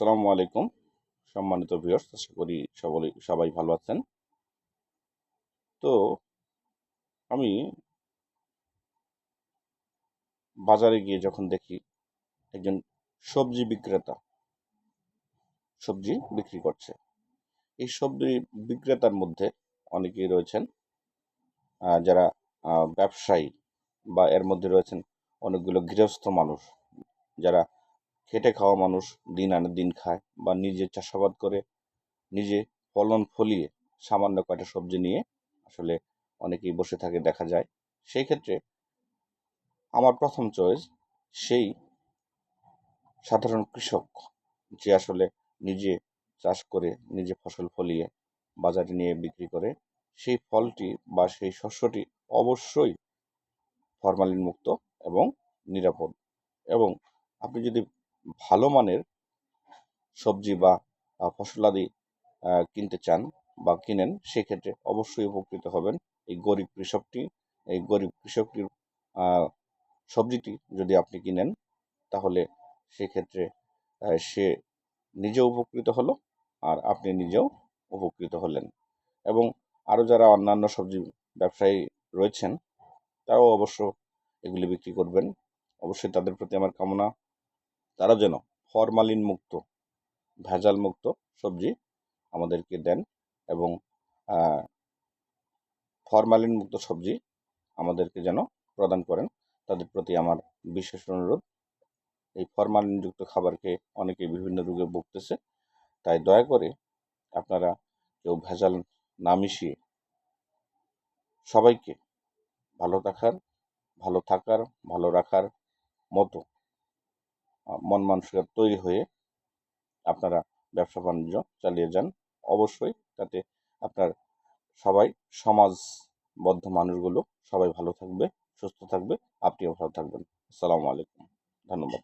আসসালামু আলাইকুম সম্মানিত ভিউয়ার্স, আশা করি সবাই ভালো আছেন। তো আমি বাজারে গিয়ে যখন দেখি একজন সবজি বিক্রেতা সবজি বিক্রি করছে, এই সবজি বিক্রেতার মধ্যে অনেকেই রয়েছেন যারা ব্যবসায়ী, বা এর মধ্যে রয়েছেন অনেকগুলো গৃহস্থ মানুষ, যারা খেটে খাওয়া মানুষ, দিন আনে দিন খায়, বা নিজে চাষাবাদ করে নিজে ফলন ফলিয়ে সামান্য কয়টা সবজি নিয়ে আসলে অনেকেই বসে থাকে দেখা যায়। সেই ক্ষেত্রে আমার প্রথম চয়েস সেই সাধারণ কৃষক, যে আসলে নিজে চাষ করে নিজে ফসল ফলিয়ে বাজারে নিয়ে বিক্রি করে। সেই ফলটি বা সেই শস্যটি অবশ্যই ফরমালিন মুক্ত এবং নিরাপদ। এবং আপনি যদি ভালো মানের সবজি বা ফসলাদি কিনতে চান বা কিনেন, সেক্ষেত্রে অবশ্যই উপকৃত হবেন। এই গরিব কৃষকটির সবজিটি যদি আপনি কিনেন, তাহলে সেক্ষেত্রে সে নিজেও উপকৃত হলো, আর আপনি নিজেও উপকৃত হলেন। এবং আরও যারা অন্যান্য সবজি ব্যবসায়ী রয়েছেন, তারাও অবশ্য এগুলি বিক্রি করবেন। অবশ্যই তাদের প্রতি আমার কামনা, তারা যেন ফরমালিন মুক্ত, ভেজাল মুক্ত সবজি আমাদেরকে দেন, এবং ফরমালিন মুক্ত সবজি আমাদেরকে যেন প্রদান করেন। তাদের প্রতি আমার বিশেষ অনুরোধ। এই ফরমালিনযুক্ত খাবার খেয়ে অনেকেই বিভিন্ন রোগে ভুগতেছে, তাই দয়া করে আপনারা কেউ ভেজাল না মিশিয়ে সবাইকে ভালো রাখার মতো মন মানসিকতা তৈরি হয়ে আপনারা ব্যবসা বাণিজ্য চালিয়ে যান। অবশ্যই তাতে আপনার সমাজবদ্ধ মানুষগুলো সবাই ভালো থাকবে, সুস্থ থাকবে, আপনিও ভালো থাকবেন। আসসালামু আলাইকুম, ধন্যবাদ।